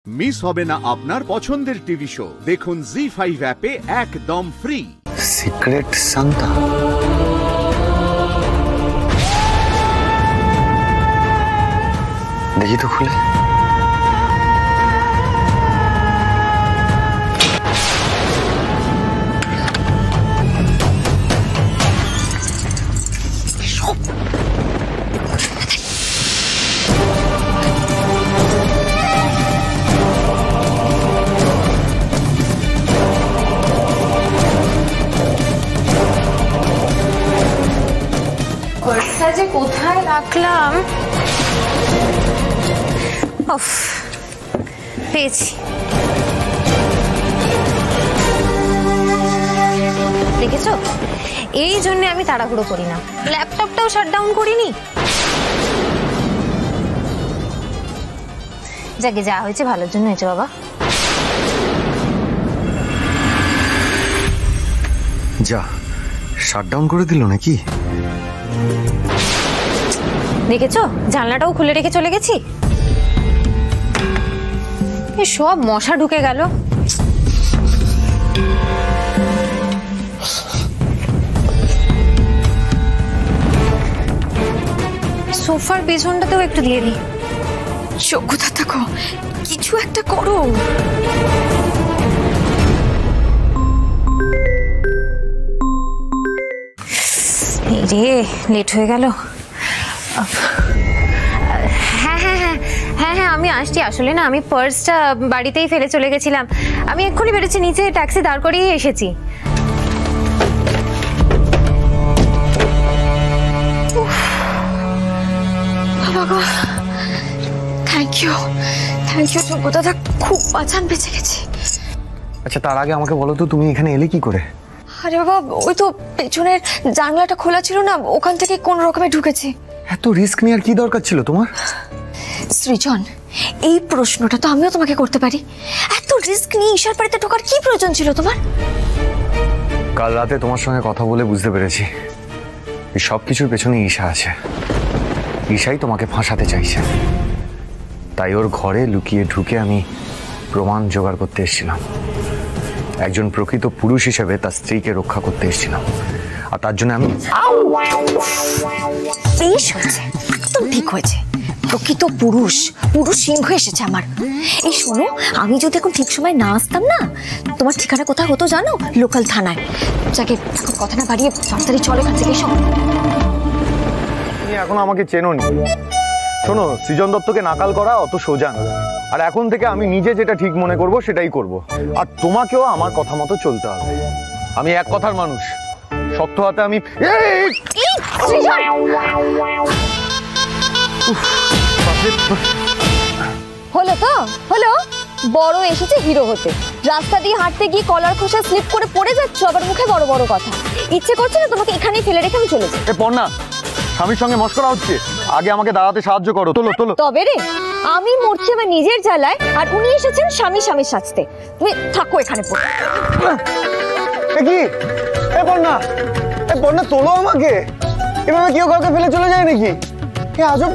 Miss হবে না আপনার পছন্দের টিভি শো। দেখুন জি5 অ্যাপে একদম ফ্রি। সিক্রেট সান্তা, দেখি তো খুলে। পার্সটা যে কোথায় রাখলাম, পেয়েছি। দেখেছো, এই জন্য আমি তাড়াহুড়ো করি না, ল্যাপটপটাও শাটডাউন করিনি। যাকে যা হয়েছে ভালোর জন্য হয়েছে বাবা। যা শাটডাউন করে দিল নাকি? দেখেছো, জানলাটাও খুলে রেখে চলে গেছি। সব মশা ঢুকে গেল। সোফার পেছনটাতেও একটু দিয়ে দিই। যোগ্যতা থাকো, কিছু একটা করো। রে, লেট হয়ে গেল। হ্যাঁ, আমি আসছি। আসলে না, আমি পার্সটা বাড়িতেই ফেলে চলে গেছিলাম। আমি এক্ষুনি বেরোচ্ছি, নিচে ট্যাক্সি দাঁড় করিয়ে এসেছি। থ্যাংক ইউ যোগ্যতা, খুব বাঁচান বেঁচে গেছি। আচ্ছা, তার আগে আমাকে বলো তো, তুমি এখানে এলে কি করে? আরে বাবা, ওই তো পেছনের জানলাটা খোলা ছিল না, ওখান থেকে কোন রকমে ঢুকেছি। এত রিস্ক নেওয়ার কি দরকার ছিল তোমার? সৃজন, এই প্রশ্নটা তো আমিও তোমাকে করতে পারি। এত রিস্ক নিয়ে ঈশার বাড়িতে ঢোকার কি প্রয়োজন ছিল তোমার? কাল রাতে তোমার সঙ্গে কথা বলে বুঝতে পেরেছি এই সব কিছুর পেছনে ঈশা আছে। ঈশাই তোমাকে ফাঁসাতে চাইছে, তাই ওর ঘরে লুকিয়ে ঢুকে আমি প্রমাণ জোগাড় করতে এসেছিলাম। একজন প্রকৃত পুরুষ হিসেবে তার স্ত্রীকে রক্ষা করতে এসেছিলাম, আর তার জন্য আমি। বেশ হয়েছে, একদম ঠিক হয়েছে। প্রকৃত পুরুষ সিংহ এসেছে আমার। এই শোনো, আমি যদি এখন ঠিক সময় না আসতাম না, তোমার ঠিকানা কোথায় হতো জানো? লোকাল থানায়। যাকে কথা না বাড়িয়ে তাড়াতাড়ি চলে এখান থেকে। সব তুমি এখন আমাকে চেনোনি। শোনো, সৃজন দত্তকে নাকাল করা অত সোজা না। আর এখন থেকে আমি নিজে যেটা ঠিক মনে করব সেটাই করব, আর তোমাকেও আমার কথা মতো চলতে হবে। আমি এক কথার মানুষ, শক্ত হাতে আমি। হলো তো হলো, বড় এসেছে হিরো হতে। রাস্তা দিয়ে হাঁটতে গিয়ে কলার খোসা স্লিপ করে পড়ে যাচ্ছ, আবার মুখে বড় বড় কথা। ইচ্ছে করছে না তোমাকে এখানেই ফেলে রেখে আমি চলে যাই? পড়না, স্বামীর সঙ্গে মশকরা হচ্ছে, আগে আমাকে দাঁড়াতে সাহায্য করো। তোলো তোলো। তবে রে, আমি মরছি আমার নিজের জ্বালায়, আর উনি এসেছেন স্বামীর সাজতে। তুমি থাকো এখানে পড়ে। কি পড়না, পড়না তোলো আমাকে। এভাবে কেউ কাউকে ফেলে চলে যায় নাকি? আজব।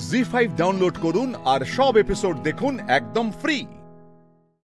জি5 ডাউনলোড করুন আর সব এপিসোড দেখুন একদম ফ্রি।